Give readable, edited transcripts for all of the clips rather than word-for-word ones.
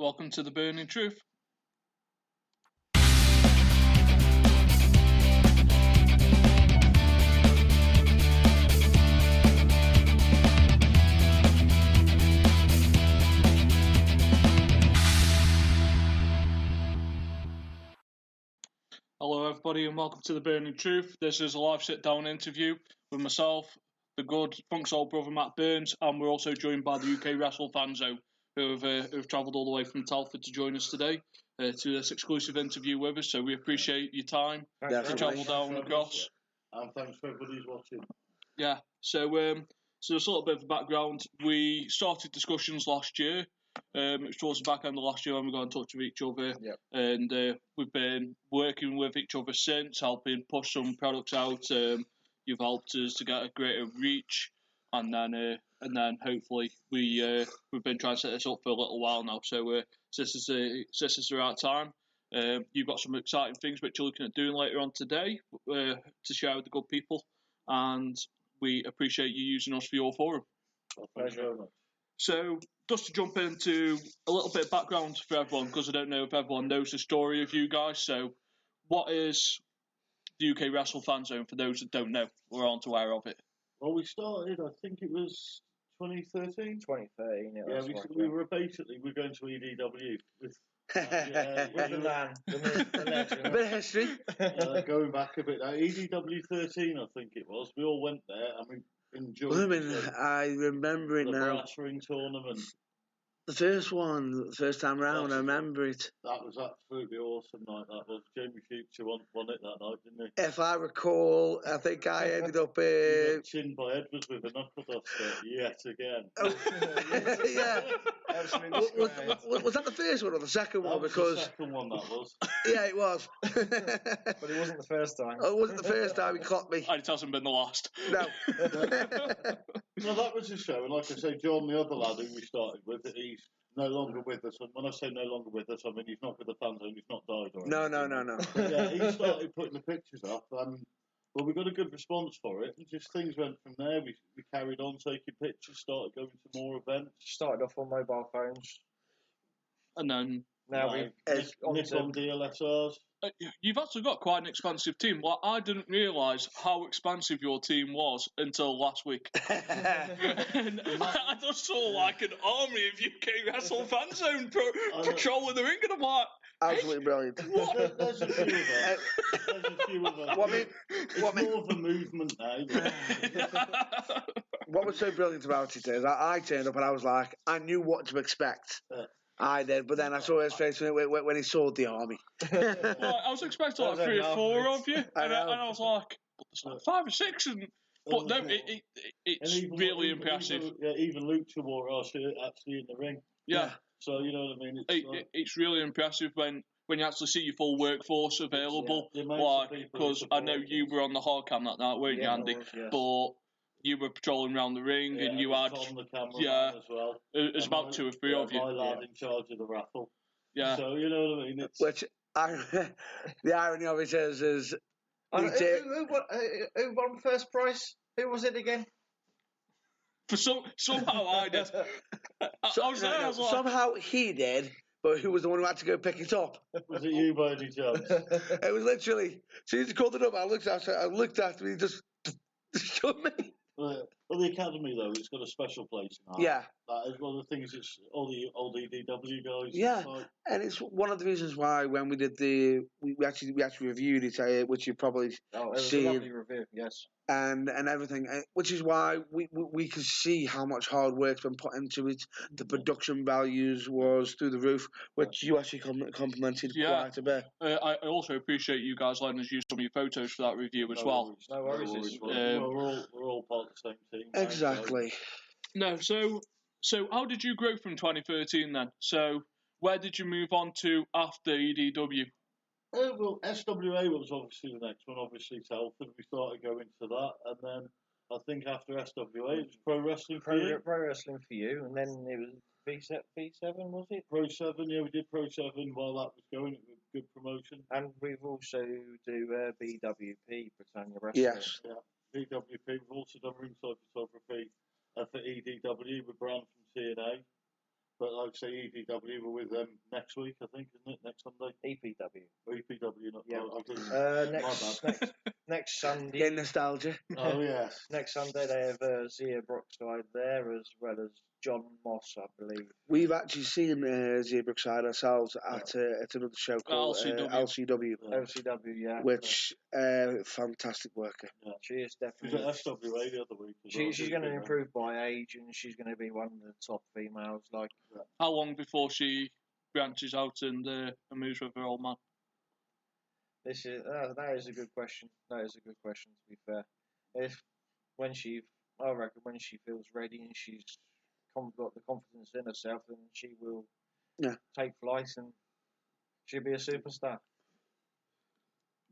Welcome to the Burning Truth. Hello everybody and welcome to the Burning Truth. This is a live sit-down interview with myself, the good funk soul brother Matt Burns, and we're also joined by the UK Wrestle Fan Zone, who've travelled all the way from Telford to join us today to this exclusive interview with us. So we appreciate your time to travel down across. And thanks for everybody who's watching. Yeah. So just a little bit of background. We started discussions last year. It was towards the back end of last year when we got in touch with each other, and we've been working with each other since, helping push some products out. You've helped us to get a greater reach, and then hopefully we've been trying to set this up for a little while now. So this is the right time. You've got some exciting things which you're looking at doing later on today to share with the good people, and we appreciate you using us for your forum. Pleasure very much. So, just to jump into a little bit of background for everyone, because I don't know if everyone knows the story of you guys. So, what is the UK Wrestle Fan Zone for those that don't know or aren't aware of it? Well, we started, I think it was 2013? 2013, we were going to EDW with the man, the legend. A bit of history. Going back a bit now. EDW 13, I think it was. We all went there and we enjoyed I remember it the now. brass ring tournament. The first time round, I remember it. That was absolutely awesome night, that was. Jamie Future won it that night, didn't he? If I recall, I think I ended up... chinned by Edwards with a knuckle duster yet again. Yeah. Was that the first one or the second one? Because the second one, that was. Yeah, it was. But it wasn't the first time. Oh, it wasn't the first time he caught me. And it hasn't been the last. No. No, that was a show, and like I say, John, the other lad who we started with, he's no longer with us. And when I say no longer with us, I mean he's not with the Fan Zone, he's not died or anything. No. But yeah, he started putting the pictures up, and well, we got a good response for it, and just things went from there. We carried on taking pictures, started going to more events. Started off on mobile phones. And then... Now Nikon DLSRs. You've actually got quite an expansive team. Like, I didn't realise how expansive your team was until last week. And I just saw like an army of UK Wrestle Fan Zone patrolling the ring, and I'm like, absolutely brilliant. There's a few of us. It's more of a movement now. What was so brilliant about it is I turned up and I was like, I knew what to expect. I did, but then I saw his face when he saw the army. Well, I was expecting like 3 or 4 of you, and I was like, it's like 5 or 6, but no, it's really impressive. Even Lucha wore our shirt actually in the ring. Yeah. So you know what I mean. It's really impressive when you actually see your full workforce available. Because I know you were on the hard cam that night, weren't you, Andy? But you were patrolling around the ring, and you had on the camera as well. It was about 2 or 3 of you. My lad in charge of the raffle. Yeah. So you know what I mean. The irony of it is who won first prize? Who was it again? Somehow I did. Somehow he did. But who was the one who had to go pick it up? Was it you by any chance? It was literally. So he called it up. I looked after me. He just showed me. Well, the academy though, it's got a special place in that. Yeah, that is one of the things. It's all the old EDW guys. Yeah, and it's one of the reasons why when we did we actually reviewed it, which you probably it was seen. a lovely review, yes. And everything, which is why we could see how much hard work's been put into it. The production values was through the roof, which you actually complimented quite a bit. I also appreciate you guys letting us use some of your photos for that review as well. No worries. We're all part of the same team. Exactly. Right? No, so how did you grow from 2013 then? So where did you move on to after EDW? Well, SWA was obviously the next one, obviously Telford. We started going to that, and then I think after SWA it was Pro Wrestling for You. Pro Wrestling for You, and then it was V7, was it? Pro 7, yeah, we did Pro 7 while that was going. It was good promotion. And we've also do BWP, Britannia Wrestling. Yes. Yeah, BWP. We've also done ringside photography for EDW with Brand from TNA. But like say EPW, we're with them next week, I think, isn't it? Next Sunday. EPW. Or EPW, not Next Sunday. Getting nostalgia. Oh yes. Next Sunday they have Zia Brookside there, as well as John Moss, I believe. We've actually seen Zia Brookside ourselves at another show called LCW. LCW, yeah. Which fantastic worker. Yeah. She is definitely. She was at SWA the other week. She's going to improve by age, and she's going to be one of the top females. How long before she branches out and moves with her old man? That is a good question. That is a good question, to be fair. I reckon when she feels ready and she's got the confidence in herself, then she will take flight and she'll be a superstar.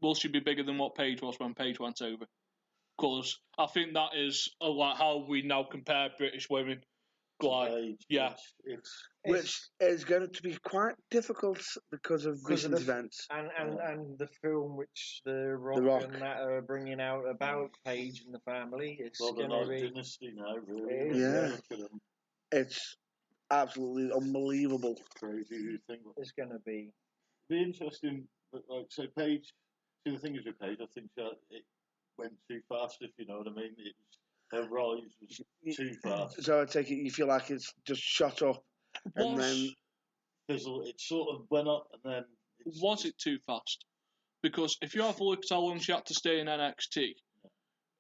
Will she be bigger than what Paige was when Paige went over? Because I think that is like how we now compare British women. Which is going to be quite difficult because of recent events. And the film which the Rock and that are bringing out about Paige and the family. It's going to be dynasty now, really. Yeah. It's absolutely unbelievable. Crazy thing. It's going to be interesting. But like say Paige, see the thing is with Paige, I think it went too fast. If you know what I mean, her rise was too fast. So I take it you feel like it's just shot up and then fizzle. It sort of went up and then. Was it too fast? Because if you have a look at how long she had to stay in NXT,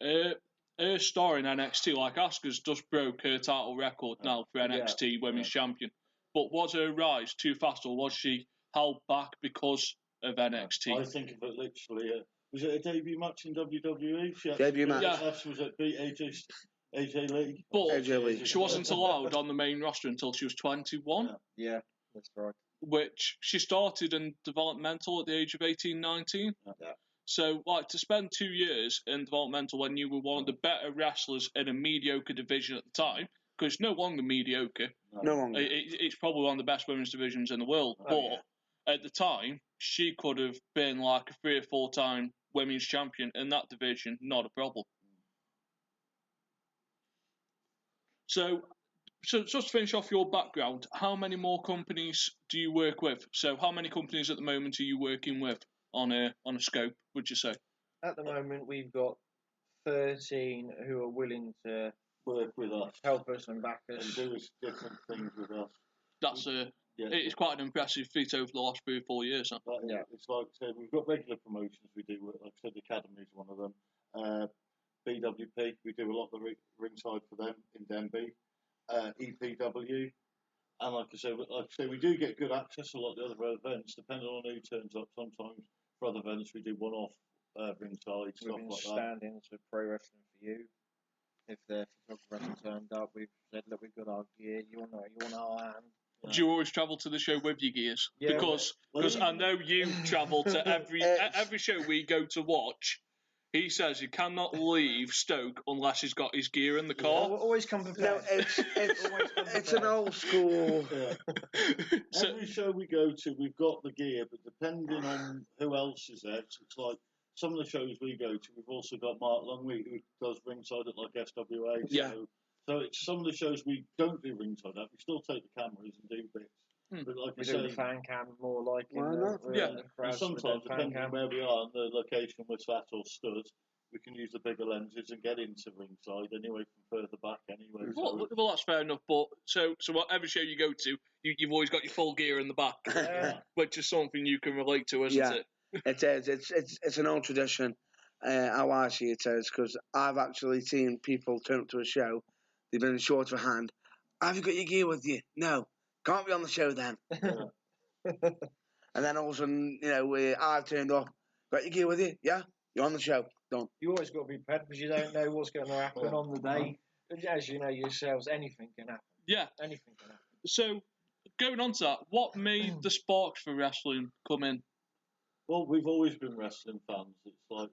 her star in NXT, like Asuka's, just broke her title record now for NXT Women's Champion. But was her rise too fast, or was she held back because of NXT? I think of it literally. Was it a debut match in WWE? Debut match. She was at AJ Lee. But she wasn't allowed on the main roster until she was 21. Yeah, that's right. Which she started in developmental at the age of 18, 19. Yeah. So, to spend 2 years in developmental when you were one of the better wrestlers in a mediocre division at the time, because it's no longer mediocre. No longer. It's probably one of the best women's divisions in the world. At the time, she could have been like a 3 or 4 time women's champion in that division, not a problem. So just to finish off your background, how many more companies do you work with? So how many companies at the moment are you working with on a scope, would you say? At the moment, we've got 13 who are willing to work with us, help us and back us, and do different things with us. That's it's quite an impressive feat over the last 3 or 4 years. Huh? It's like I said, we've got regular promotions we do. Like I said, the Academy is one of them. BWP, we do a lot of the ringside for them in Denby. EPW, and like I say, we do get good access to a lot of the other events, depending on who turns up. Sometimes for other events, we do one-off ringside stuff like that. Stand-ins for Pro Wrestling for You. If the photographer hasn't turned up, we've said, look, we've got our gear. You want our hand? Do you always travel to the show with your gears? Yeah, because I know you travel to every show we go to watch. He says he cannot leave Stoke unless he's got his gear in the car. Always come prepared. No, it's an old school. Every show we go to, we've got the gear, but depending on who else is there, it's like some of the shows we go to, we've also got Mark Longley who does ringside at like SWA. Yeah. So it's some of the shows we don't do ringside at. We still take the cameras and do bits. But like we do the fan cam more like Why not? And sometimes, depending on where we are and the location we're sat or stood, we can use the bigger lenses and get into ringside anyway from further back anyway. Well, that's fair enough. But so whatever show you go to, you've always got your full gear in the back, which is something you can relate to, isn't it? It is. It's an old tradition. How I see it is, because I've actually seen people turn up to a show, they've been short of a hand. Have you got your gear with you? No. Can't be on the show then. And then all of a sudden, I've turned up. Got your gear with you? Yeah? You're on the show. Done. You always got to be prepared because you don't know what's going to happen on the day. As you know yourselves, anything can happen. Yeah. Anything can happen. So, going on to that, what made the sparks for wrestling come in? Well, we've always been wrestling fans. It's like,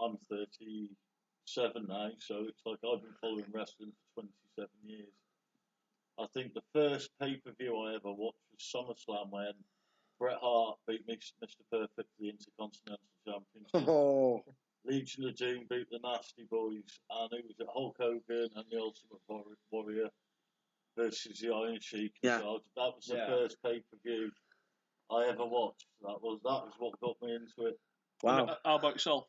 I'm 37 now, so it's like I've been following wrestling for 27 years. I think the first pay-per-view I ever watched was SummerSlam when Bret Hart beat Mr. Perfect for the Intercontinental Championship. Oh. Legion of Doom beat the Nasty Boys, and it was at Hulk Hogan and the Ultimate Warrior versus the Iron Sheik. Yeah. So that was the first pay-per-view I ever watched. That was what got me into it. Wow. How about yourself?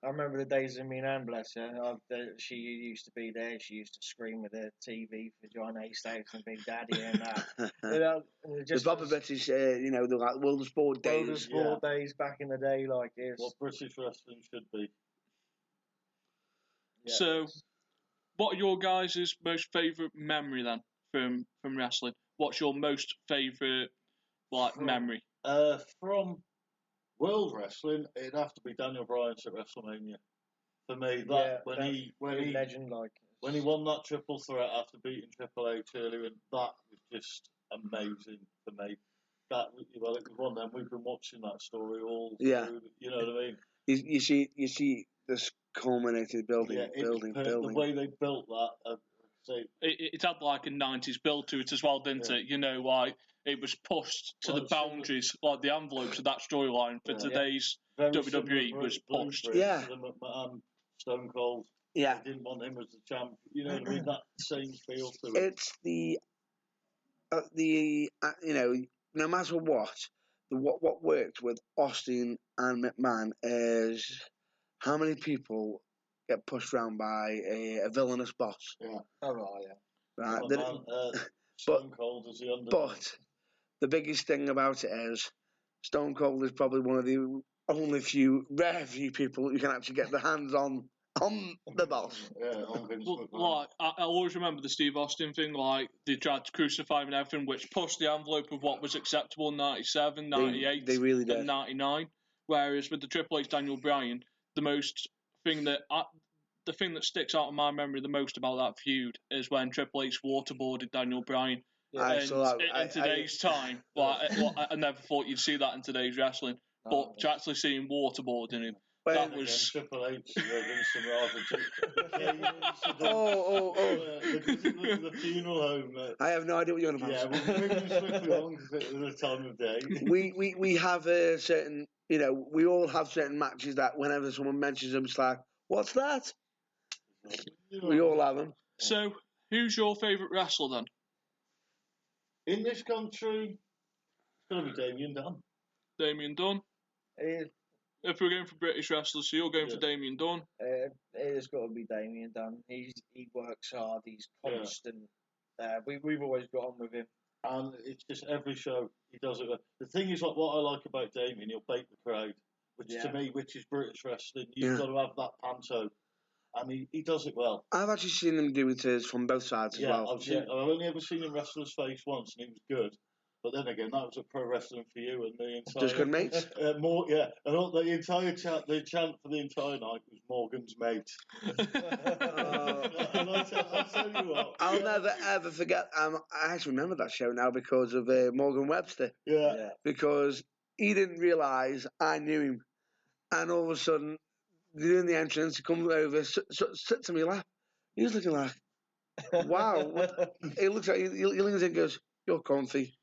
I remember the days of me and Anne, bless her. She used to be there. She used to scream at the TV for John A. Stokes and Big Daddy and that. The proper British, the like World of Sport days. World of Sport days back in the day, like this. What British wrestling should be. Yeah. So, what are your guys' most favourite memory then from wrestling? What's your most favourite memory? From World Wrestling, it'd have to be Daniel Bryan's at WrestleMania. For me, when he legend, when he won that triple threat after beating Triple H earlier, and that was just amazing for me. It was one of them. We've been watching that story all through. You know what I mean? You see this culminated building. The way they built that. It had like a 90s build to it as well, didn't it? It was pushed to the boundaries, like the envelopes of that storyline for today's WWE was pushed. Yeah. To the McMahon, Stone Cold. Yeah. They didn't want him as the champ. You know what I mean? That same feel to it. It's no matter what worked with Austin and McMahon is how many people get pushed around by a villainous boss. Yeah. Right. Stone Cold is the underdog. But the biggest thing about it is Stone Cold is probably one of the only rare few people who can actually get their hands on the boss. Yeah, on Vince McMahon. I always remember the Steve Austin thing, they tried to crucify him and everything, which pushed the envelope of what was acceptable in 97, 98, they really did. and 99. Whereas with the Triple H Daniel Bryan, the thing that sticks out in my memory the most about that feud is when Triple H waterboarded Daniel Bryan. Yeah, in today's time, I never thought you'd see that in today's wrestling. But to actually see him waterboarding him, that was Triple H against the funeral home. I have no idea what you're on about. Yeah, we're moving swiftly on because it was the time of day. We have a certain, we all have certain matches that whenever someone mentions them, it's like, what's that? We all have them. So, who's your favourite wrestler then? In this country, it's going to be Damien Dunn. Damien Dunn? If we're going for British wrestlers, so you're going for Damien Dunn? It's got to be Damien Dunn. He works hard, he's constant. We've always got on with him. And it's just every show he does it. The thing is, what I like about Damien, he'll bait the crowd, which is British wrestling. You've got to have that panto. And he does it well. I've actually seen him do it from both sides as well. I've only ever seen him wrestle his face once, and he was good. But then again, that was a pro wrestling for you, and the entire just good mates. And the entire the chant for the entire night was Morgan's mate. And I'll tell you what, I'll never ever forget. I actually remember that show now because of Morgan Webster. Yeah. Because he didn't realise I knew him, and all of a sudden, during the entrance, he comes over, sits on my lap. He was looking like, wow. He looks like he leans in and goes, "You're comfy."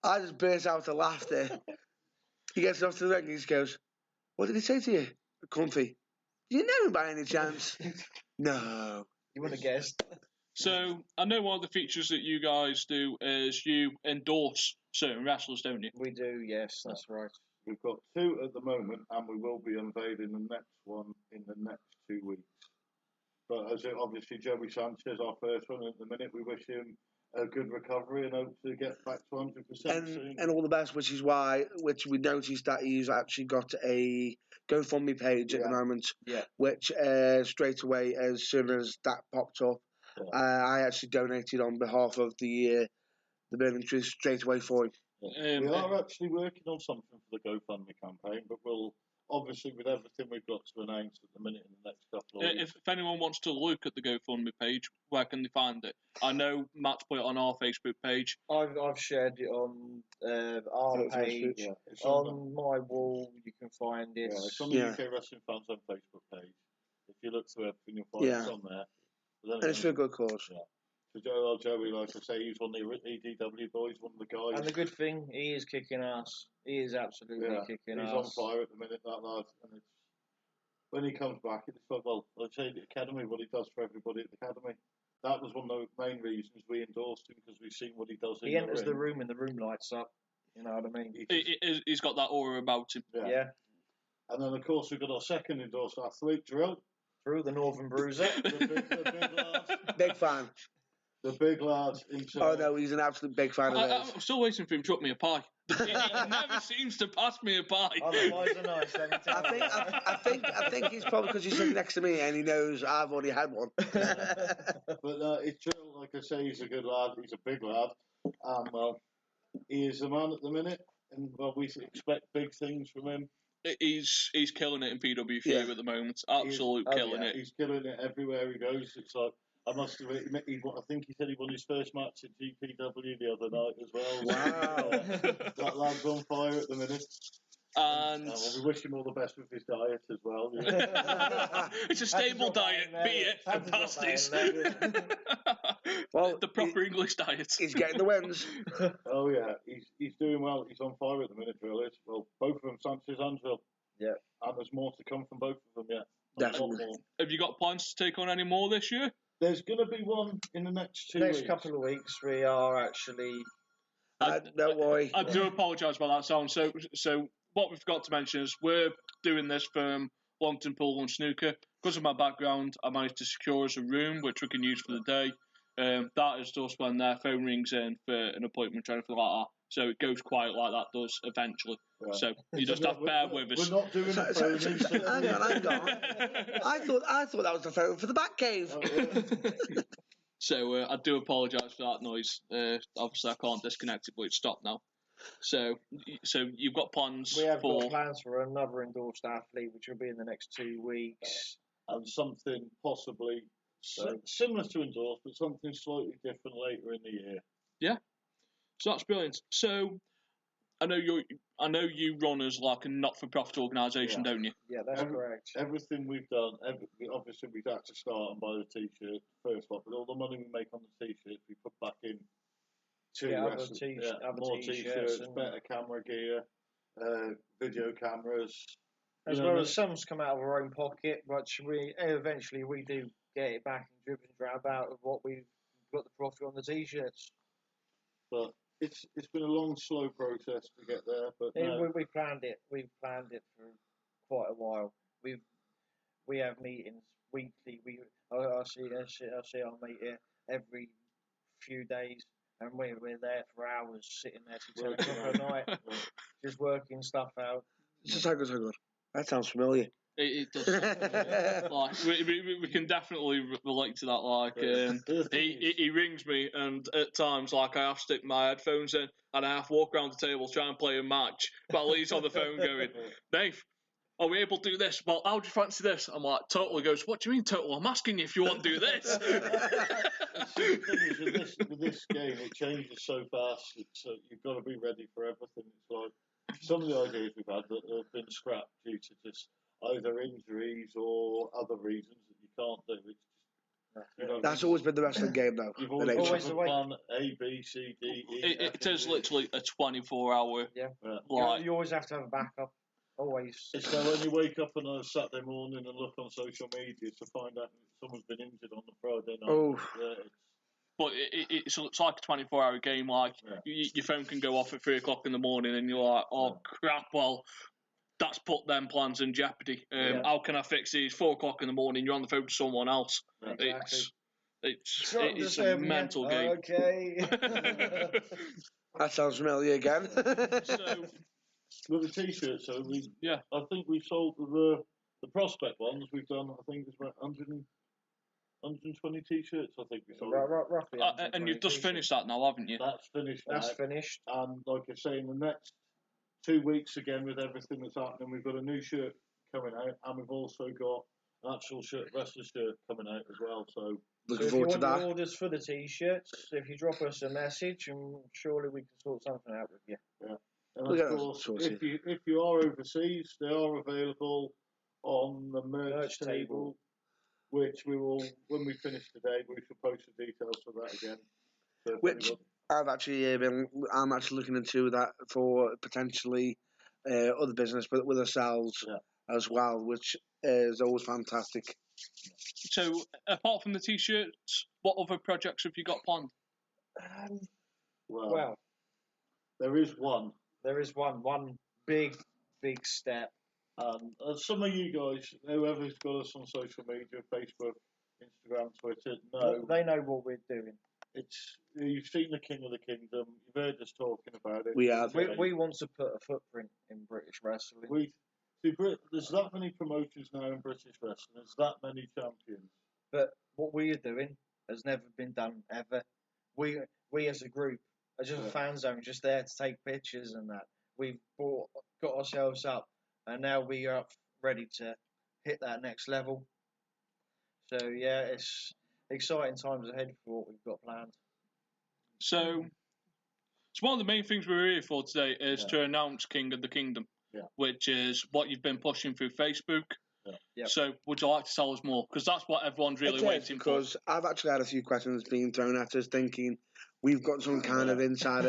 I just burst out of laughter. He gets off the ring and he just goes, "What did he say to you?" "Comfy." "Do you know him by any chance?" "No." You would have guessed. So, I know one of the features that you guys do is you endorse certain wrestlers, don't you? We do, yes, that's right. We've got 2 at the moment, and we will be unveiling the next one in the next 2 weeks. But obviously, Joey Sanchez, our first one at the minute, we wish him a good recovery and hope to get back to 100% soon. And all the best, which we noticed that he's actually got a GoFundMe page at the moment, which straight away, as soon as that popped up, I actually donated on behalf of the Burning Tree straight away for him. We are actually working on something for the GoFundMe campaign, but we'll obviously, with everything we've got to announce at the minute in the next couple of weeks. If anyone wants to look at the GoFundMe page, where can they find it? I know Matt's put it on our Facebook page. I've shared it on our page. Yeah. On my wall, you can find it. Yeah, it's on the UK Wrestling Fans on Facebook page. If you look through everything, you'll find it on there. And it's for a good cause. Yeah. Joey, like I say, he's one of the EDW boys, one of the guys. And the good thing, he is kicking ass. He is absolutely kicking ass. He's on fire at the minute, that lad. And when he comes back, it's like, well, I'll say the academy, what he does for everybody at the academy. that was one of the main reasons we endorsed him, because we've seen what he does. He enters the room and the room lights up. You know what I mean? He's got that aura about him. Yeah. And then, of course, we've got our second endorser last week, Drill. Drew, the Northern Bruiser. the big lad. Big fan. The big lad himself. Oh, no, he's an absolute big fan of his. I'm still waiting for him to chuck me a pie. He never seems to pass me a pie. Oh, the pies are nice, let me tell you. I think it's probably because he's sitting next to me and he knows I've already had one. But it's Drill, like I say, he's a good lad. He's a big lad. And, well, he is the man at the minute. And, well, we expect big things from him. He's killing it in PWF at the moment. Absolute killing it. He's killing it everywhere he goes. It's like, I think he said he won his first match at GPW the other night as well. Wow. That lad's on fire at the minute. And we wish him all the best with his diet as well. It's a stable diet, be it and pasties. Well, the proper English diet. He's getting the wins. Oh yeah, he's doing well. He's on fire at the minute, Drill is. Well, both of them, Sanchez and Drill. Yeah. And there's more to come from both of them yet. Definitely. Have you got plans to take on any more this year? There's going to be one in the next 2 weeks. Next couple of weeks, we are actually. Don't worry. I do apologise about that sound. So what we've got to mention is we're doing this from Longton Pool and Snooker. Because of my background, I managed to secure us a room which we can use for the day. That is just when their phone rings in for an appointment or anything like that. So it goes quiet like that does eventually. Right. So you just have to bear with us. We're not doing the phone. Hang on. I thought that was the phone for the back cave. So I do apologise for that noise. Obviously, I can't disconnect it, but it's stopped now. So you've got plans. We have got plans for another endorsed athlete, which will be in the next 2 weeks, and something possibly similar to endorse, but something slightly different later in the year. Yeah. So that's brilliant. So I know you run as like a not-for-profit organisation, don't you? Yeah, that's correct. Everything we've done, obviously we've had to start and buy the t-shirt first off, but all the money we make on the t-shirts we put back in to more t-shirts, better camera gear, video cameras. As well as some's come out of our own pocket, but eventually we do get it back and drib and drab out of what we've got the profit on the t-shirts. But it's been a long, slow process to get there. But we planned it. We've planned it for quite a while. We have meetings weekly. I see our mate here every few days, and we're there for hours, sitting there till 10 o'clock at night, just working stuff out. So good. That sounds familiar. It does. Like, we can definitely relate to that. Like, he rings me, and at times, like, I have to stick my headphones in, and I have to walk around the table try and play a match, while he's on the phone going, Dave, are we able to do this? Well, how do you fancy this? I'm like, Total. He goes, what do you mean, Total? I'm asking you if you want to do this. The thing is, with this game, it changes so fast. You've got to be ready for everything. It's like some of the ideas we've had that have been scrapped due to just either injuries or other reasons that you can't do. That's always been the wrestling game, though. You've always a plan A, B, C, D, E. It is literally a 24-hour. Yeah. Like, you always have to have a backup. Always. So when you wake up on a Saturday morning and look on social media to find out if someone's been injured on the Friday night. But it's like a 24-hour game. Like, your phone can go off at 3 o'clock in the morning, and you're like, oh crap! Well, that's put them plans in jeopardy. How can I fix these? 4 o'clock in the morning, you're on the phone to someone else. Exactly. It's a mental game. Okay. That sounds familiar again. So, with the t-shirts, I think we've sold the prospect ones. We've done, I think it's about 120 t-shirts. I think we sold. Roughly. And you've just finished that now, haven't you? That's finished. That's finished. And like I say, in the next 2 weeks again, with everything that's happening, we've got a new shirt coming out, and we've also got an actual wrestler shirt coming out as well. So looking forward to that. If you want orders for the t-shirts, if you drop us a message, and surely we can sort something out with you. Yeah. And of course, if you are overseas, they are available on the merch table, which we will, when we finish today, we shall post the details for that again. So which I'm actually looking into that for potentially other business, but with ourselves as well, which is always fantastic. So, apart from the T-shirts, what other projects have you got planned? Well, there is one. there is one big step. Some of you guys, whoever's got us on social media, Facebook, Instagram, Twitter, know They know what we're doing. You've seen the King of the Kingdom. You've heard us talking about it. We have. We want to put a footprint in British wrestling. There's that many promotions now in British wrestling. There's that many champions. But what we are doing has never been done ever. We as a group are just a fan zone, just there to take pictures and that. We've got ourselves up, and now we are ready to hit that next level. So yeah, it's exciting times ahead for what we've got planned. So one of the main things we're here for today is to announce King of the Kingdom, which is what you've been pushing through Facebook. Yep. So would you like to tell us more? Because that's what everyone's really waiting for. Because I've actually had a few questions being thrown at us, thinking we've got some kind of inside,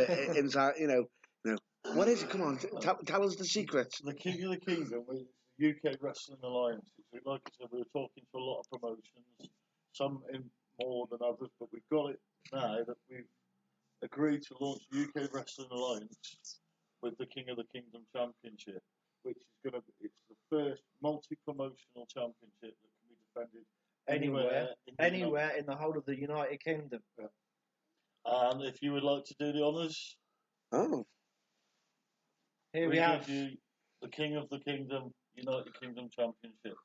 what is it? Come on, tell us the secret. The King of the Kingdom is the UK Wrestling Alliance. Like I said, we were talking to a lot of promotions, some in more than others, but we've got it now that we've agreed to launch the UK Wrestling Alliance with the King of the Kingdom Championship, which is it's the first multi-promotional championship that can be defended anywhere in the whole of the United Kingdom. Yeah. And if you would like to do the honours, here we have give you the King of the Kingdom United Kingdom Championship,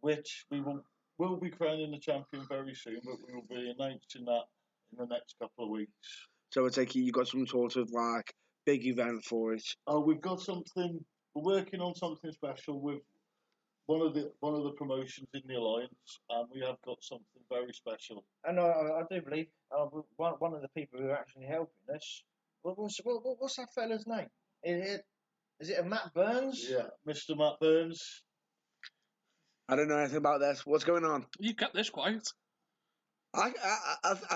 which we will be crowning the champion very soon, but we will be announcing that in the next couple of weeks. So I take it you got some sort of like big event for it. Oh, we've got something. We're working on something special with one of the promotions in the alliance, and we have got something very special. And I do believe one of the people who are actually helping us. What's that fella's name? Is it a Matt Burns? Yeah, Mr. Matt Burns. I don't know anything about this. What's going on? You kept this quiet. I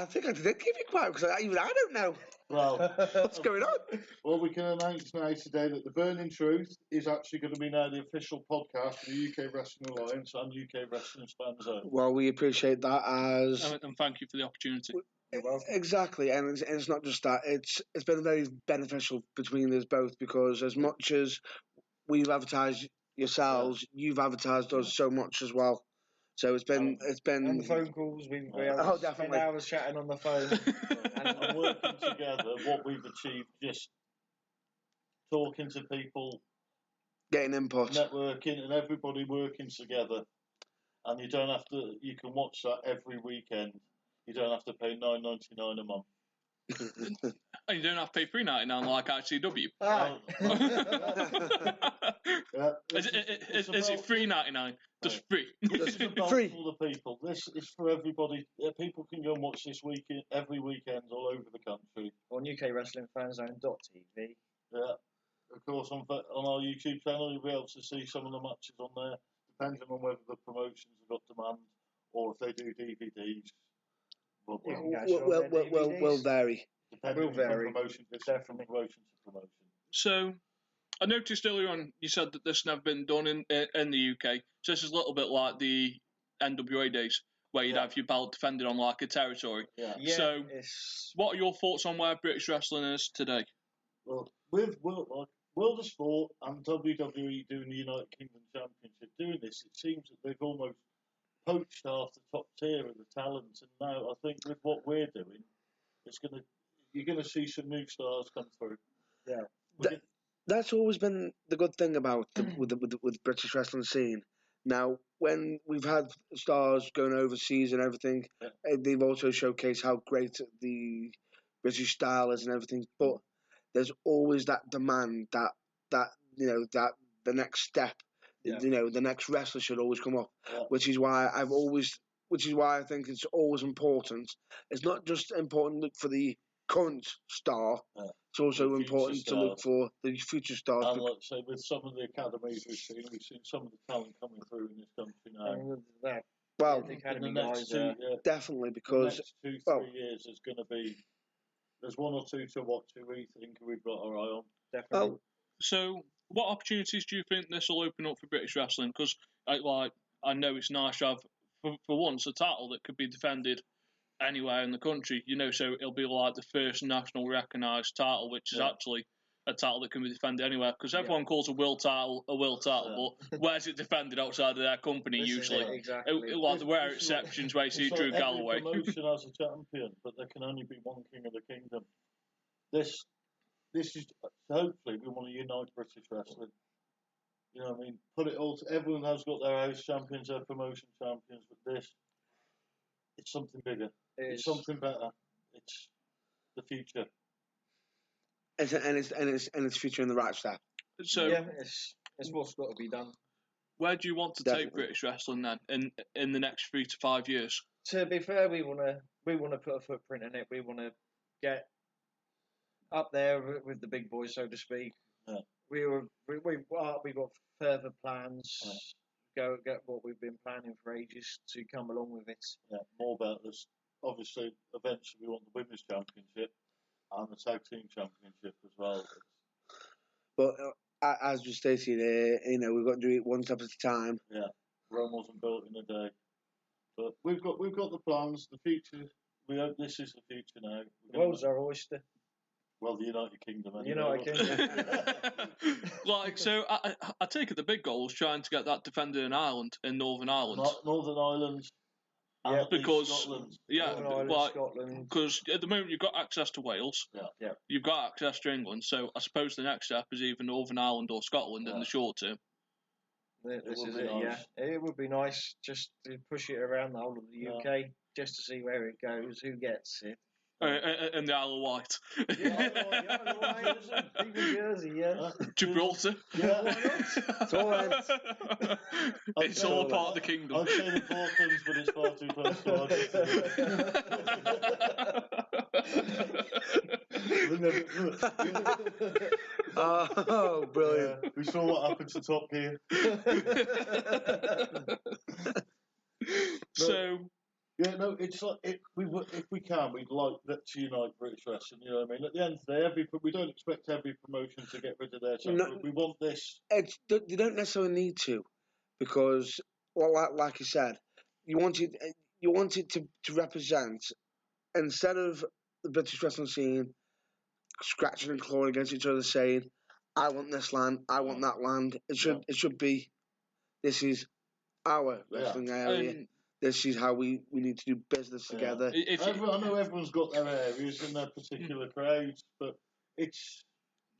think I did keep it quiet because I don't know. Well, what's going on? Well, we can announce now today that The Burning Truth is actually going to be now the official podcast for the UK Wrestling Alliance and UK Wrestling Fan Zone. Well, we appreciate that and thank you for the opportunity. Exactly, and it's not just that. It's been very beneficial between us both because as much as we've advertised yourselves, you've advertised us so much as well. So it's been and the phone calls. We spent hours chatting on the phone and working together. What we've achieved, just talking to people, getting input, networking, and everybody working together. And you don't have to. You can watch that every weekend. You don't have to pay $9.99 a month. And you don't have to pay $3.99 like ICW. Is it $3.99? Just free. This is about free for the people. This is for everybody. People can go and watch this weekend, every weekend, all over the country. On UKWrestlingFanZone.tv. Yeah, of course, on our YouTube channel, you'll be able to see some of the matches on there, depending on whether the promotions have got demand or if they do DVDs. Will vary. Depending from promotion to promotion. So, I noticed earlier on you said that this has never been done in the UK. So this is a little bit like the NWA days, where you'd have your belt defended on like a territory. Yeah. So, what are your thoughts on where British wrestling is today? Well, with World of Sport and WWE doing the United Kingdom Championship, doing this, it seems that they've almost poached half the top tier of the talent. And now I think with what we're doing, you're gonna see some new stars come through. Yeah. That's always been the good thing about with British wrestling scene. Now, when we've had stars going overseas and everything, they've also showcased how great the British style is and everything. But there's always that demand that the next step, the next wrestler should always come up, which is why I think it's always important. It's not just important to look for the current star. It's also important to look for the future stars. And like say, with some of the academies we've seen some of the talent coming through in this country now. Well, in the next definitely, because the next 2-3 years there's one or two to watch who we think we've got our eye on. Definitely. So, what opportunities do you think this will open up for British wrestling? Because, like, I know it's nice to have, for once, a title that could be defended anywhere in the country. So it'll be like the first national recognised title, which is actually a title that can be defended anywhere. Because everyone calls a world title, but where's it defended outside of their company usually? Exactly. Like the rare exceptions where you see Drew Galloway. Every promotion has a champion, but there can only be one king of the kingdom. This is hopefully we want to unite British wrestling. You know what I mean? Put it all. Everyone has got their house champions, their promotion champions, but it's something bigger. It's something better. It's the future. It's future in the right step. So it's what's got to be done. Where do you want to take British wrestling then in the next 3 to 5 years? To be fair, we want to put a footprint in it. We want to get up there with the big boys, so to speak. Yeah. We've got further plans. Go get what we've been planning for ages to come along with it. Yeah, more about this. Obviously, eventually we want the women's championship and the tag team championship as well. But as we stated, we've got to do it one step at a time. Yeah, Rome wasn't built in a day. But we've got the plans, the future. We hope this is the future now. The world's our oyster. Well, the United Kingdom. Anyway. United Kingdom. So I take it the big goal is trying to get that defended in Ireland, in Northern Ireland. Northern Ireland. Yeah, because Scotland. Scotland. Because at the moment you've got access to Wales. Yeah. You've got access to England. So I suppose the next step is either Northern Ireland or Scotland in the short term. This is it. Nice. Yeah, it would be nice just to push it around the whole of the UK, just to see where it goes, who gets it. And the Isle of Wight. Isle of Wight, even Jersey, yeah. Gibraltar. Yeah. It's all right. It's all part of the kingdom. I'd say the Falklands, but it's far too close to Oh, brilliant. Yeah, we saw what happened to Top Gear. So... Yeah, no, it's like if we can, we'd like that to unite British wrestling. You know what I mean? At the end of the day, we don't expect every promotion to get rid of their champion. We want this. You don't necessarily need to, because, well, like you said, you want it to represent, instead of the British wrestling scene scratching and clawing against each other, saying, "I want this land, I want that land." It should be, this is our wrestling area. This is how we need to do business together. I know everyone's got their areas and their particular crowds, but it's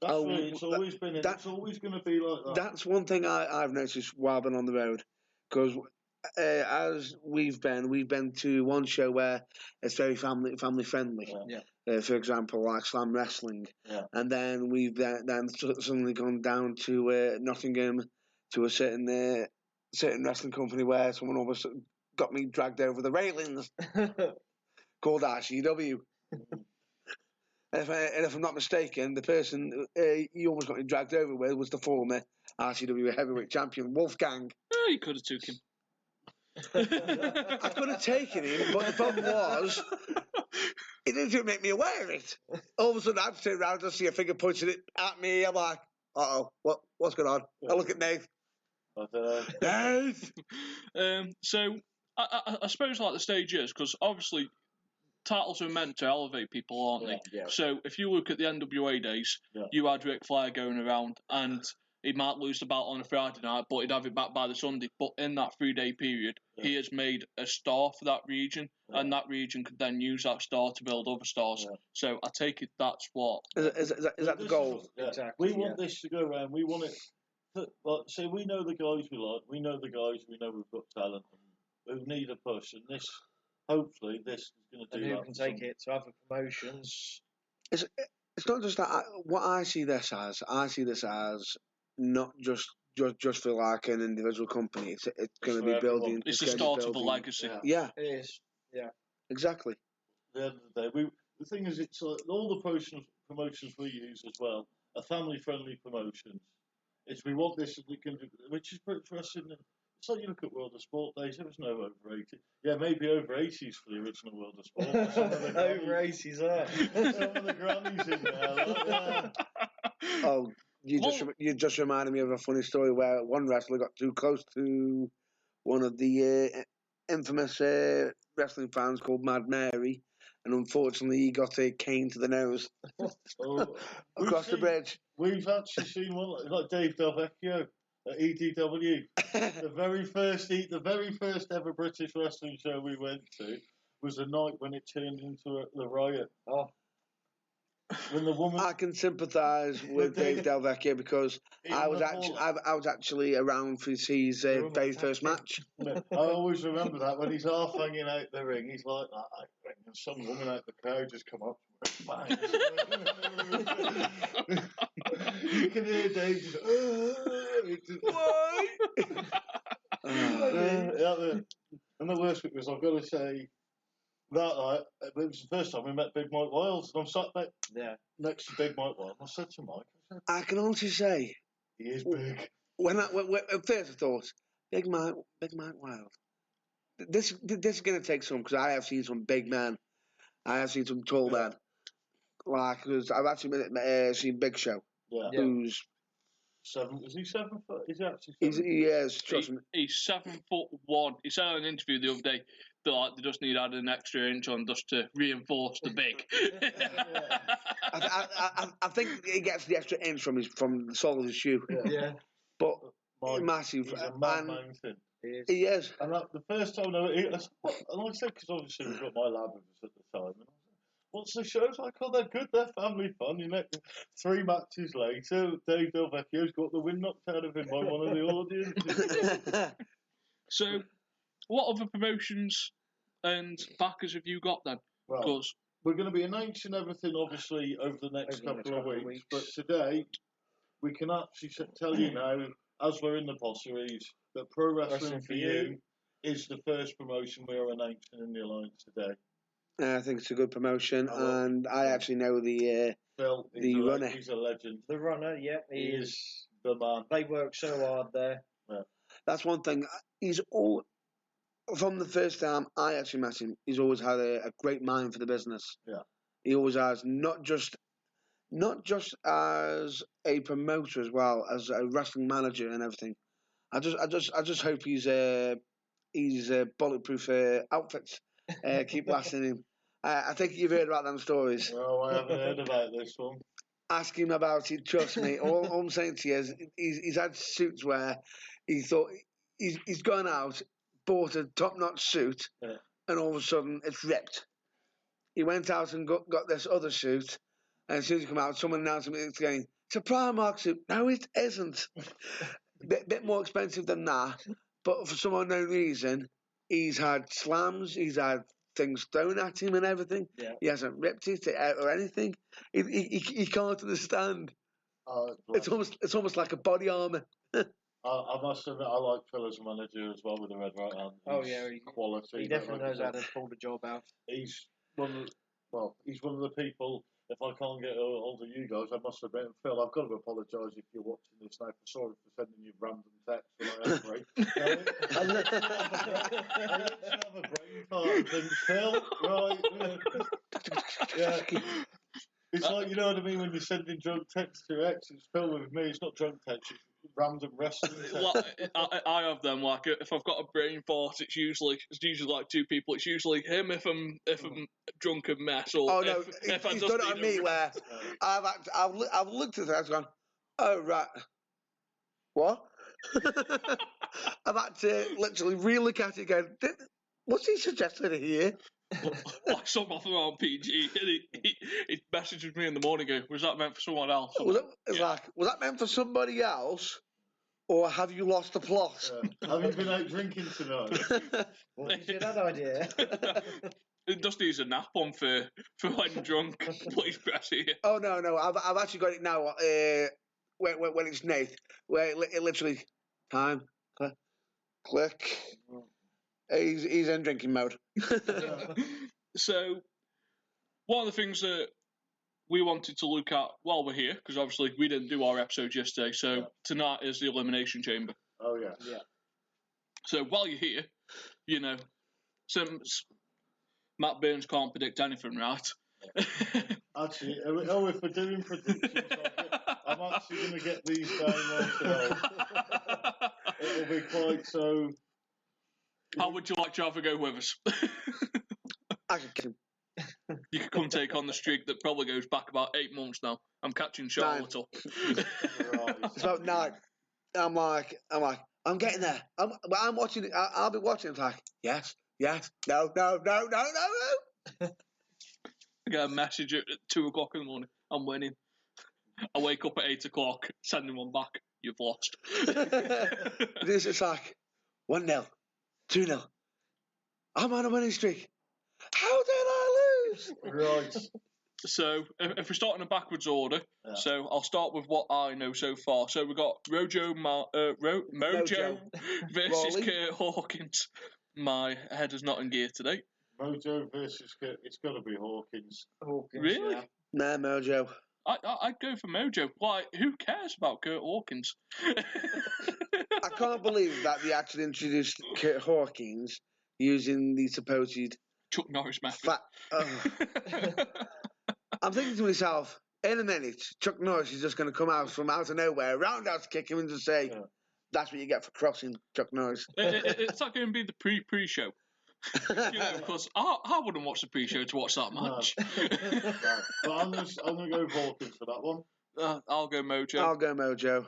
always been. It's always going to be like that. That's one thing I've noticed while I've been on the road, because as we've been to one show where it's very family friendly. Yeah. For example, like Slam Wrestling, and then we've then suddenly gone down to Nottingham to a certain wrestling company where someone almost got me dragged over the railings, called RCW. And if I'm not mistaken, the person you almost got me dragged over with was the former RCW heavyweight champion, Wolfgang. Oh, you could have took him. I could have taken him, but the problem was, he didn't make me aware of it. All of a sudden, I'd turn around and see a finger pointing it at me. I'm like, what's going on? I look at Nate. Nate! So, I suppose like the stage is, because obviously titles are meant to elevate people, aren't they? Yeah. So if you look at the NWA days, you had Ric Flair going around, and he might lose the belt on a Friday night, but he'd have it back by the Sunday. But in that 3-day period, he has made a star for that region, and that region could then use that star to build other stars. So I take it that's what... Is that the goal? Exactly. We want this to go around. We want it... So we know the guys we like. We know the guys we know we've got talent. Who need a push, and this, hopefully, this is going to do that. And who can take it to other promotions? It's not just that. What I see this as not just for like an individual company. It's going to be building. It's the start of a legacy. Yeah, it is. Yeah, exactly. At the end of the day, the thing is, it's like all the promotions we use as well are family-friendly promotions. We want this, which is British wrestling. It's like you look at World of Sport days, there was no over 80. Yeah, maybe over 80s for the original World of Sport. Over 80s, some of the grannies in there. Oh, you just reminded me of a funny story where one wrestler got too close to one of the infamous wrestling fans called Mad Mary, and unfortunately he got a cane to the nose across the bridge. We've actually seen one like Dave Del Vecchio at EDW. the very first ever British wrestling show we went to was the night when it turned into the riot. Oh. When the woman, I can sympathise with Dave Del Vecchio because I was actually around for his very first match. I always remember that when he's half hanging out the ring, he's like that, and some woman out the crowd just come up to him, you can hear Dave just, and the worst bit was, I've got to say, that it was the first time we met Big Mike Wiles, and I'm sat next to Big Mike Wiles, and I said to Mike, I can honestly say, he is big. When at first I thought, Big Mike Wiles. This is going to take some, because I have seen some big men. I have seen some tall men. Like, cause I've actually seen Big Show. Yeah. Who's 7? Is he 7 foot? Is he actually 7 foot? He is. Trust me. He's 7'1". He said in an interview the other day that they just need to add an extra inch on just to reinforce the big. I think he gets the extra inch from the sole of his shoe. Yeah. But massive. He's a mad mountain. He is. And the first time and like I said, because obviously we've got my lad with us at the time. And what's the show's like? Oh, they're good. They're family fun. You know, 3 matches later, Dave Del Vecchio's got the wind knocked out of him by one of the audience. So, what other promotions and backers have you got then? Well, we're going to be announcing everything, obviously, over the next couple of weeks. But today, we can actually tell you now, as we're in the potteries, that Pro Wrestling for You is the first promotion we are announcing in the Alliance today. I think it's a good promotion, and I actually know the Phil, runner. He's a legend. The runner, yeah, he is the man. They work so hard there. Yeah. That's one thing. He's all from the first time I actually met him. He's always had a great mind for the business. Yeah, he always has, not just as a promoter as well as a wrestling manager and everything. I just hope he's bulletproof outfits keep lasting him. I think you've heard about them stories. No, I haven't heard about this one. Ask him about it. Trust me. All I'm saying to you is he's had suits where he thought he's gone out, bought a top-notch suit, and all of a sudden it's ripped. He went out and got this other suit, and as soon as he came out, someone announced him it's going, it's a Primark suit. No, it isn't. Bit more expensive than that, but for some unknown reason, he's had slams, he's had things thrown at him and everything. Yeah. He hasn't ripped it or anything. He can't understand. It's almost like a body armour. I must admit, I like Phil as a manager as well with the red right hand. He's quality. He definitely knows how to pull the job out. He's one of the people. If I can't get hold of you guys, I must admit, Phil, I've got to apologise if you're watching this now. Sorry for sending you random texts when I have break. I literally have a brain fart and think, Phil, right? Yeah. It's like, you know what I mean, when you're sending drunk texts to your ex, it's Phil with me, it's not drunk text, it's random wrestling text. I have them, like, if I've got a brain fart, it's usually like 2 people. It's usually him if I'm drunk and mess, or if I he's just done it on me where I've looked at that and gone, oh, right. What? I've had to literally re-look at it and go, what's he suggesting here? Like some off around PG, and he messages me in the morning going, was that meant for someone else? Like, was that meant for somebody else, or have you lost the plot? Have you been out drinking tonight? What did you that idea? It just needs a nap on for when drunk. Please press here. Oh no! I've actually got it now. When it's Nate, where it literally time click. He's in drinking mode. So, one of the things that we wanted to look at while we're here, because obviously we didn't do our episode yesterday, so tonight is the Elimination Chamber. Oh, yeah. So, while you're here, you know, since Matt Burns can't predict anything right. Actually, if we're doing predictions, I'm actually going to get these down myself. It'll be quite so... How would you like to have a go with us? I could kick him. You could come take on the streak that probably goes back about 8 months now. I'm catching Charlotte up. It's about 9. I'm like, I'm getting there. I'm watching it. I'll be watching. It's like, yes, no. I get a message at 2 o'clock in the morning. I'm winning. I wake up at 8 o'clock, sending one back. You've lost. This is like 1-0, 2-0. I'm on a winning streak. How did I lose? Right. So, if we start in a backwards order, so I'll start with what I know so far. So we've got Mojo versus Kurt Hawkins. My head is not in gear today. Mojo versus Kurt. It's got to be Hawkins. Really? Yeah. Nah, Mojo. I'd go for Mojo. Like, who cares about Kurt Hawkins? I can't believe that they actually introduced Kurt Hawkins using the supposed Chuck Norris method. I'm thinking to myself, in a minute, Chuck Norris is just going to come out from out of nowhere, roundhouse kick him and just say, that's what you get for crossing Chuck Norris. It's not going to be the pre-show. Because I wouldn't watch the pre-show to watch that match. No. But I'm going to go with Hawkins for that one. I'll go Mojo. I'll go Mojo.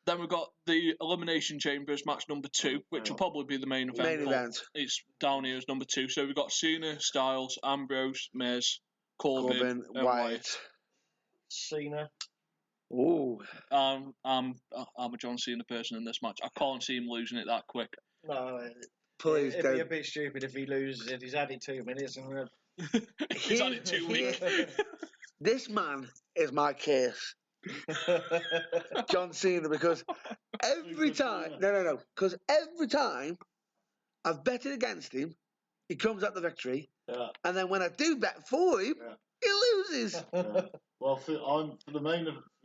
Then we've got the Elimination Chambers match number 2, which will probably be the main event. It's down here as number 2. So we've got Cena, Styles, Ambrose, Miz, Corbin and Wyatt. Cena. Ooh. I'm a John Cena person in this match. I can't see him losing it that quick. No. Please It'd be a bit stupid if he loses it. He's had it 2 minutes and He's had it 2 weeks. This man is my case. John Cena, because every time because every time I've betted against him, he comes out the victory, and then when I do bet for him, he loses. Well, for the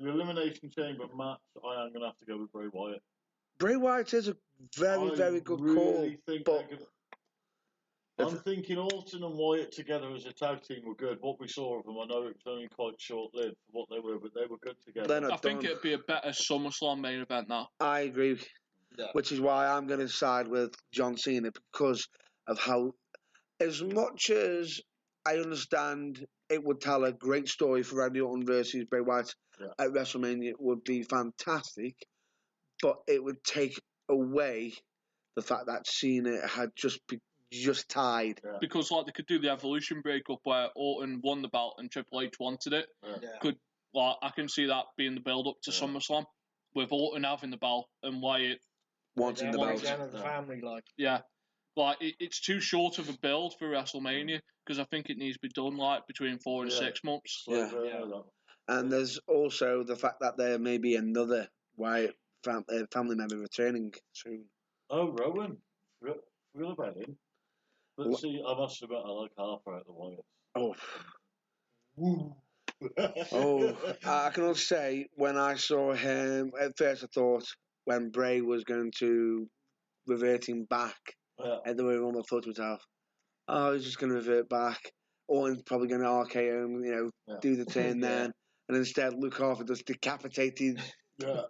Elimination Chamber match, I am going to have to go with Bray Wyatt. Bray Wyatt is a very good call, but I'm thinking Orton and Wyatt together as a tag team were good. What we saw of them, I know it was only quite short-lived for what they were, but they were good together. I think it'd be a better SummerSlam main event now. I agree, which is why I'm going to side with John Cena, because of how, as much as I understand it would tell a great story for Randy Orton versus Bray Wyatt at WrestleMania, it would be fantastic, but it would take away the fact that Cena had just tied. Yeah. Because like they could do the Evolution breakup where Orton won the belt and Triple H wanted it. Yeah. I can see that being the build up to SummerSlam with Orton having the belt and Wyatt wanting the belt. The family, it's too short of a build for WrestleMania because I think it needs to be done between 4 and 6 months. And there's also the fact that there may be another Wyatt family member returning soon. Oh, Rowan. Forgot about him. But see, I must admit, I like Harper at the Wyatts. I can also say, when I saw him, at first I thought when Bray was going to revert him back at the Royal Rumble, I thought to myself, he's just going to revert back. Orton's probably going to RKO him, do the turn then. And instead, Luke Harper just decapitated. That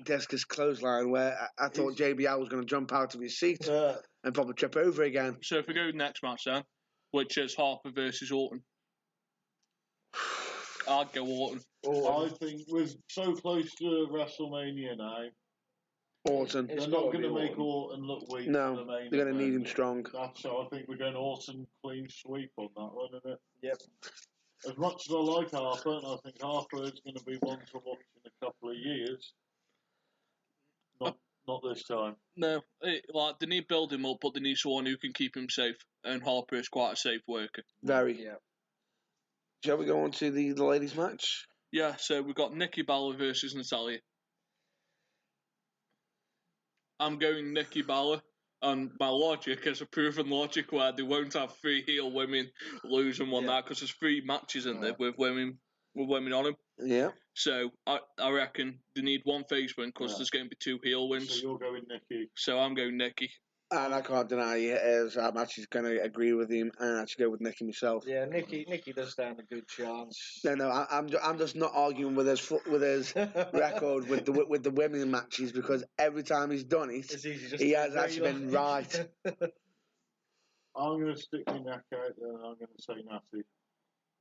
discus clothesline where I thought JBL was going to jump out of his seat and probably trip over again. So if we go to the next match then, which is Harper versus Orton, I'd go Orton. I think we're so close to WrestleMania now. Orton. They're not going to make Orton look weak. No, they're going to need him strong. So I think we're going Orton clean sweep on that one, isn't it? Yep. As much as I like Harper, and I think Harper is going to be one to watch in a couple of years. Not this time. No, they need to build him up, but they need someone who can keep him safe. And Harper is quite a safe worker. Very. Yeah. Shall we go on to the ladies' match? Yeah, so we've got Nikki Bella versus Natalya. I'm going Nikki Bella, and my logic is a proven logic where they won't have 3 heel women lose and won that because there's 3 matches in there with women on them. Yeah. So I reckon they need 1 face win because there's going to be 2 heel wins. So you're going Nikki. So I'm going Nikki. And I can't deny it, as I'm actually going to agree with him and actually go with Nicky myself. Yeah, Nicky does stand a good chance. No, I'm just not arguing with his record with the women matches, because every time he's done it, he has actually been right. I'm going to stick my neck out there, and I'm going to say Natty.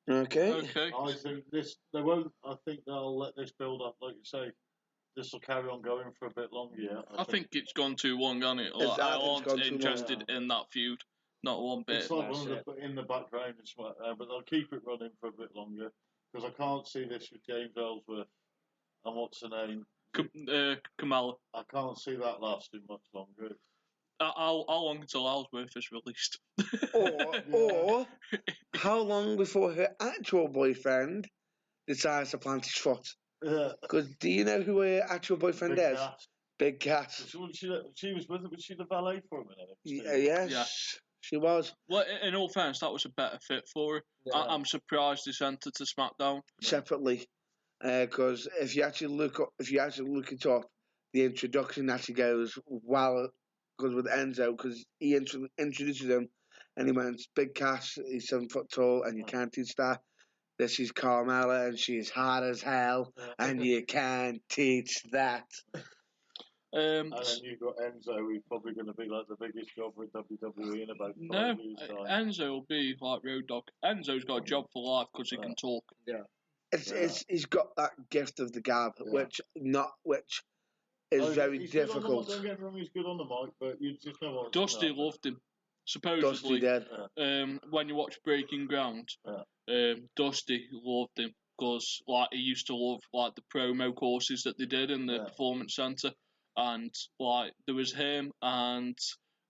Okay. I think they won't. I think they'll let this build up, like you say. This will carry on going for a bit longer. Yeah, I think it's gone too long, hasn't it? It's- I I think it's aren't gone too interested in that feud. Not one bit. It's like one of the in the background, but they'll keep it running for a bit longer, because I can't see this with James Ellsworth and what's her name, Kamala. I can't see that lasting much longer. How long until Ellsworth is released? Or how long before her actual boyfriend decides to plant his foot? Yeah. Because do you know who her actual boyfriend Big is? Cass. Big Cass. She was with him. Was she the valet for him in NXT? Yes, Yeah. she was. Well, in all fairness, that was a better fit for her. Yeah. I'm surprised they sent her to SmackDown Separately, because if you actually look it up, the introduction actually goes because with Enzo, because he introduces him, and he went, "Big Cass, he's 7 foot tall, and you can't teach that. This is Carmella, and she's hard as hell, and you can't teach that." And then you've got Enzo, who's probably going to be like the biggest jobber in WWE in about 5 years' time. Enzo will be like Road Dogg. Enzo's got a job for life because he can talk. Yeah. He's got that gift of the gab, which is very difficult. Don't get me wrong, he's good on the mic, but you just know what. Dusty loved him. Supposedly, Dusty did. When you watch Breaking Ground, Dusty loved him because like he used to love like the promo courses that they did in the performance center, and like there was him and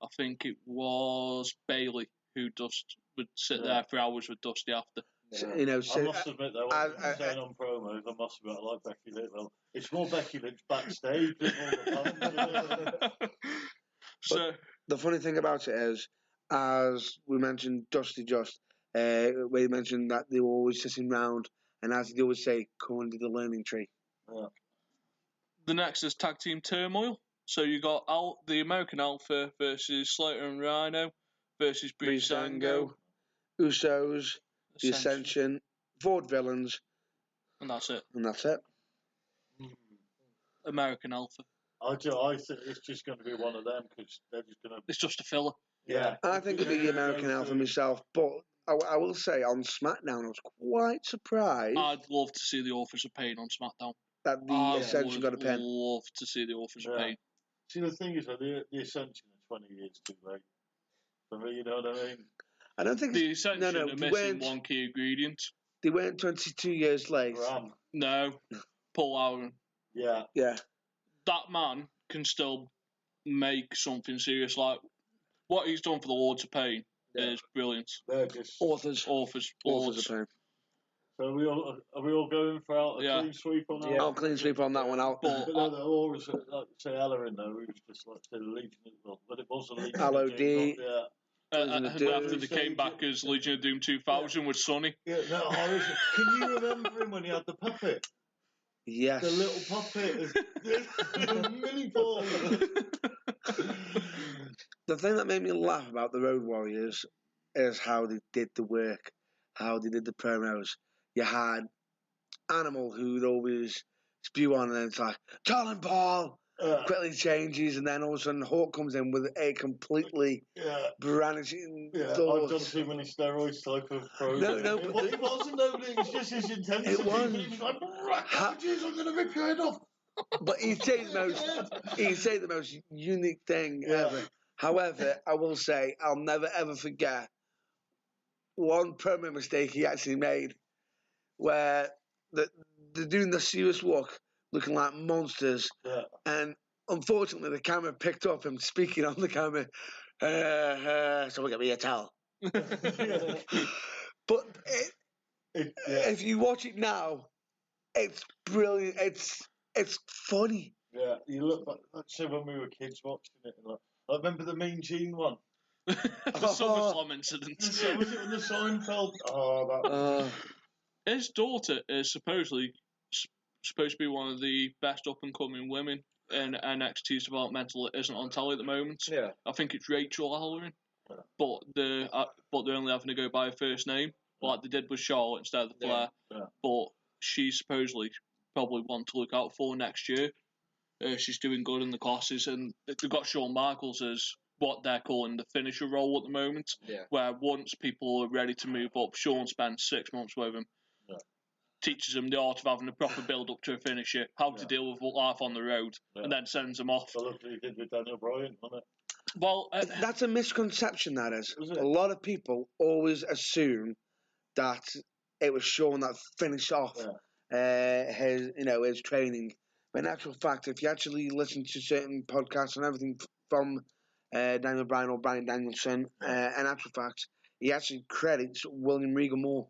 I think it was Bailey who just would sit there for hours with Dusty after. Yeah. I must admit though, when I saying on promos, I must admit I like Becky Lynch. Well, it's more Becky Lynch backstage than all the time. So the funny thing about it is, as we mentioned, Dusty we mentioned that they were always sitting round, and as they always say, come under the learning tree. Yeah. The next is Tag Team Turmoil. So you got the American Alpha versus Slater and Rhino versus Breezango, Usos, the Ascension, Vaudevillains, and that's it. American Alpha. I think it's just going to be one of them because they're just going to. It's just a filler. Yeah. I think it'd be the American Alpha myself, but I will say on SmackDown I was quite surprised. I'd love to see the Authors of Pain on SmackDown. That the Ascension got a pin. I'd love to see the Authors of Pain. See, the thing is, the Ascension are 20 years too late. For me, you know what I mean? I don't think the Ascension are missing one key ingredient. They weren't 22 years late. No, Paul Aaron. Yeah. That man can still make something serious. Like what he's done for the Lords of Pain is brilliant. They're just Authors of Pain. So are we all going for a clean sweep on that? I'll clean sweep on that one out. But they're always like say Ella in there, who's just like the Legion of but it was a Legion of Doom. After they came back as Legion of Doom 2000 with Sonny. Yeah, no, can you remember him when he had the puppet? Yes. The little puppet. The mini ball. The thing that made me laugh about the Road Warriors is how they did the work, how they did the promos. You had Animal who'd always spew on, and then it's like, Colin Paul! Quickly changes, and then all of a sudden Hawk comes in with a completely brandishing thought. I've done too many steroids type of promo. No, it wasn't though, it was just his intensity. It was. He was like, jeez, I'm going to rip your head off. But he'd say the most unique thing ever. However, I will say, I'll never ever forget one promo mistake he actually made, where they're doing the serious walk, looking like monsters, and unfortunately the camera picked up him speaking on the camera. Someone get me a towel. But if you watch it now, it's brilliant. It's funny. Yeah, you look back. Let's say when we were kids watching it, and I remember the Mean Gene one. The SummerSlam incident. Was it when the Seinfeld? His daughter is supposed to be one of the best up and coming women in NXT's developmental isn't on telly at the moment. Yeah. I think it's Rachel Halloran, but they're only having to go by her first name, like they did with Charlotte instead of Flair. Yeah. But she's supposedly probably one to look out for next year. She's doing good in the classes, and they've got Shawn Michaels as what they're calling the finisher role at the moment, where once people are ready to move up, Shawn spends 6 months with them, teaches them the art of having a proper build-up to a finisher, how to deal with life on the road, and then sends them off. So look what he did with Daniel Bryan, wasn't it? Well, that's a misconception, that is. it? A lot of people always assume that it was Shawn that finished off his training. But in actual fact, if you actually listen to certain podcasts and everything from Daniel Bryan or Bryan Danielson, in actual fact, he actually credits William Regal more.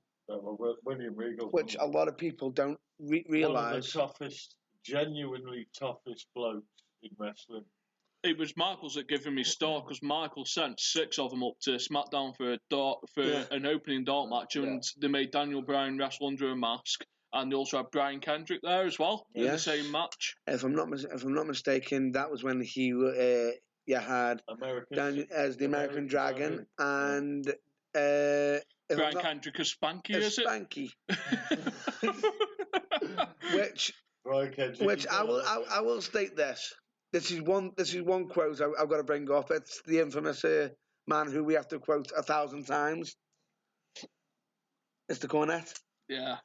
William Regal. Which a lot of people don't realise. One of the toughest, genuinely toughest blokes in wrestling. It was Michaels that gave him his start, because Michaels sent 6 of them up to SmackDown for an opening dark match, and they made Daniel Bryan wrestle under a mask, and they also had Brian Kendrick there as well in the same match. If I'm not mistaken, that was when he had Daniel as the American Dragon and Brian Kendrick as Spanky, is it? Spanky. which I will state this. This is one quote I've got to bring up. It's the infamous man who we have to quote 1,000 times. Mr. Cornette. Yeah.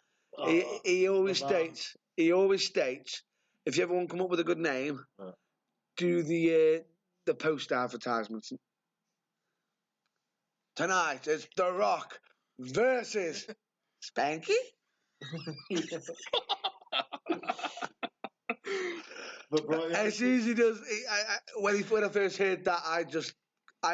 He always states, if you ever want to come up with a good name, do the post advertisements. Tonight it's The Rock versus Spanky. But Brian, as soon as he does, when I first heard that, I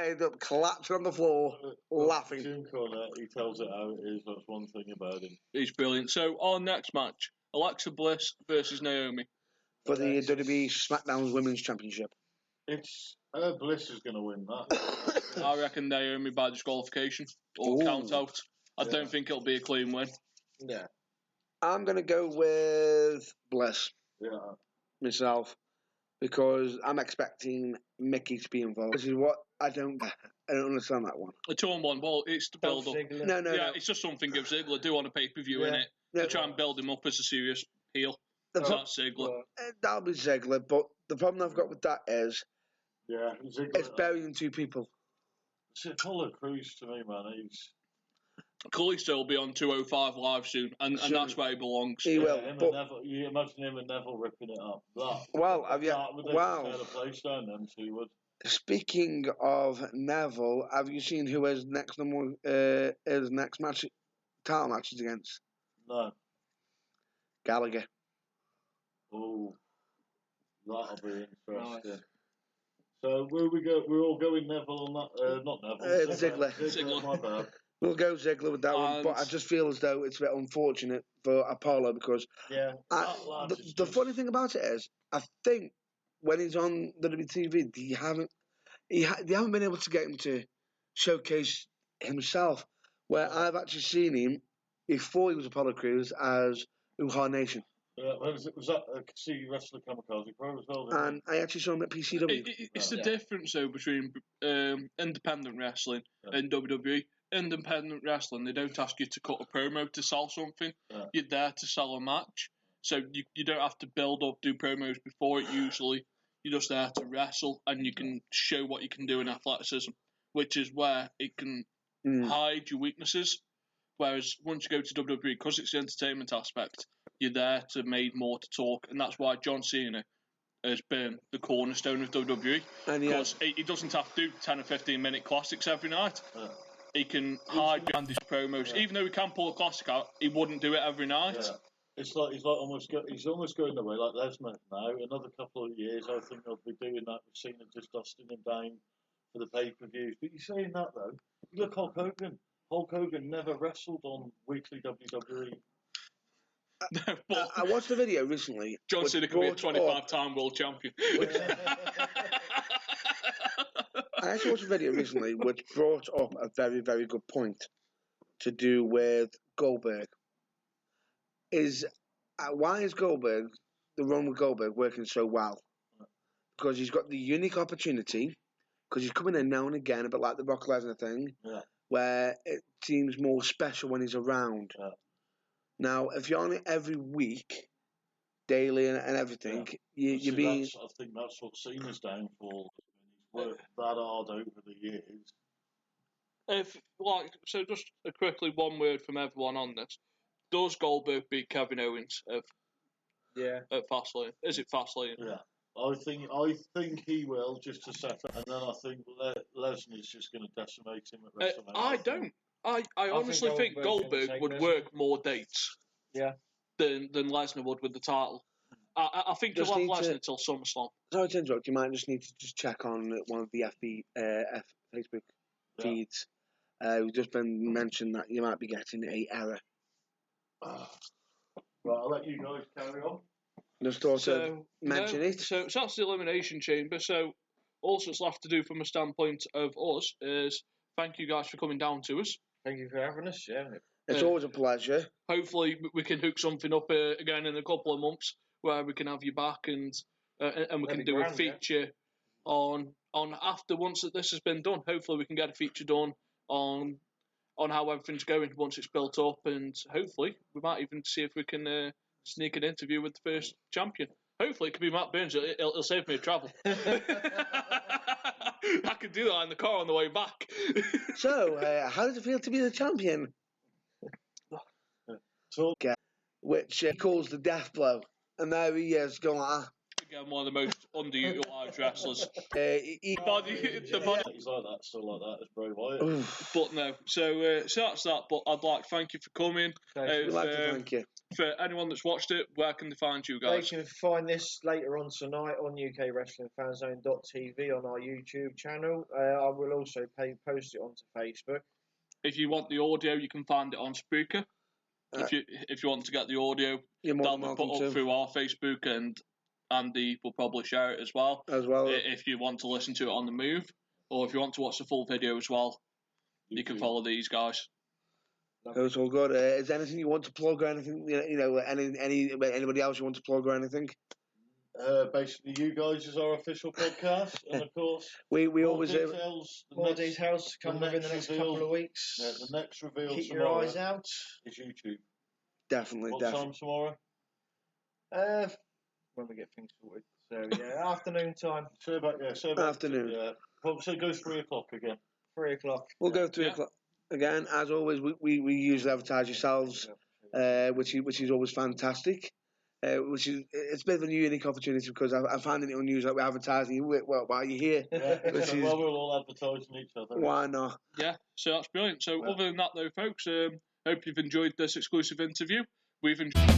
ended up collapsing on the floor, laughing. Jim Cornette, he tells it how it is. That's one thing about him. He's brilliant. So our next match, Alexa Bliss versus Naomi for the WWE SmackDown Women's Championship. It's Bliss is going to win that. I reckon Naomi by disqualification or count out. I don't think it'll be a clean win. Yeah. I'm going to go with Bliss. Yeah. Myself, because I'm expecting Mickey to be involved. This is what I don't understand that one. A torn one. Well, it's to build up. No. It's just something give Ziggler do on a pay-per-view, innit? To try and build him up as a serious heel. That's Ziggler. That'll be Ziggler, but the problem I've got with that is Ziggler, it's burying 2 people. It's Apollo Crews to me, man. Kalisto will be on 205 Live soon, and that's where he belongs. He will. But you imagine him and Neville ripping it up. Speaking of Neville, have you seen who his next match, title match is against? No. Gallagher. Oh, that'll be interesting. Nice. So will we go? We're all going Neville on that. Not Neville. Ziggler. My bad. We'll go Ziggler with that one, but I just feel as though it's a bit unfortunate for Apollo because the funny thing about it is, I think when he's on the WTV, they haven't been able to get him to showcase himself. Where I've actually seen him before he was Apollo Crews as Uhaa Nation. Was that see Wrestler Kamikaze Pro as well? And I actually saw him at PCW. It's the difference though between independent wrestling and WWE. Independent wrestling, they don't ask you to cut a promo to sell something. You're there to sell a match, so you don't have to build up, do promos before it. Usually, you're just there to wrestle, and you can show what you can do in athleticism, which is where it can hide your weaknesses. Whereas once you go to WWE, because it's the entertainment aspect, you're there to make more to talk, and that's why John Cena has been the cornerstone of WWE, because he doesn't have to do 10 or 15 minute classics every night. He can hide behind his promos. Even though he can pull a classic out, he wouldn't do it every night. Yeah. It's like he's almost going away like Lesnar now. Another couple of years, I think they'll be doing that. We've seen him just dusting him down for the pay-per-views. But you're saying that though. Look, Hulk Hogan. Hulk Hogan never wrestled on weekly WWE. No, but I watched a video recently. John Cena could be a 25-time world champion. I actually watched a video recently which brought up a very, very good point to do with Goldberg. Why is Goldberg, the run with Goldberg, working so well? because he's got the unique opportunity, because he's coming in now and again, a bit like the Brock Lesnar thing, where it seems more special when he's around. Yeah. Now, if you're on it every week, daily and everything, you're being... I think that's what Cena's downfall. He's worked that hard over the years. So just quickly, one word from everyone on this. Does Goldberg beat Kevin Owens at Fastlane? Is it Fastlane? Yeah. I think he will, just to set it, and then I think Lesnar's just going to decimate him at WrestleMania. I don't. I honestly think Goldberg would work more dates than Lesnar would with the title. I think he'll have Lesnar until SummerSlam. Sorry to interrupt, you might just need to just check on one of the Facebook feeds. We've just been mentioned that you might be getting an error. Right, I'll let you guys carry on. Just also mention it. So that's the Elimination Chamber. So all that's left to do from a standpoint of us is thank you guys for coming down to us. Thank you for having us. Yeah, it's always a pleasure. Hopefully we can hook something up again in a couple of months where we can have you back and we can do a feature on after once that this has been done. Hopefully we can get a feature done on how everything's going once it's built up, and hopefully we might even see if we can sneak an interview with the first champion. Hopefully it could be Matt Burns. It'll save me travel. I could do that in the car on the way back. So, how does it feel to be the champion? Which he calls the death blow. And there he is, going like that. Again, one of the most underutilised wrestlers. He's like that, still like that, as Bray Wyatt. But no, so that's that. But I'd like to thank you for coming. We'd like to thank you. For anyone that's watched it, where can they find you guys? They can find this later on tonight on UKWrestlingFanzone.tv on our YouTube channel. I will also post it onto Facebook. If you want the audio, you can find it on Spreaker. If you want to get the audio, that'll be put up through our Facebook, and Andy will probably share it as well. If you want to listen to it on the move, or if you want to watch the full video as well, you can follow these guys. It's all good. Is there anything you want to plug or anything? Anybody else you want to plug or anything? Basically, you guys is our official podcast, and of course, we always more details come within the next couple of weeks. Yeah, the next reveal. Keep your eyes out. Is YouTube. Definitely. What time tomorrow? When we get things sorted. So yeah, afternoon time. Afternoon. Yeah. So go 3 o'clock again. 3 o'clock. We'll go 3 o'clock again. As always, we usually advertise yourselves, which is always fantastic. It's a bit of a unique opportunity because I find it unusual that we're advertising you while you're here. Yeah, well, we're all advertising each other. Why not? Yeah, so that's brilliant. So other than that though, folks, hope you've enjoyed this exclusive interview. We've enjoyed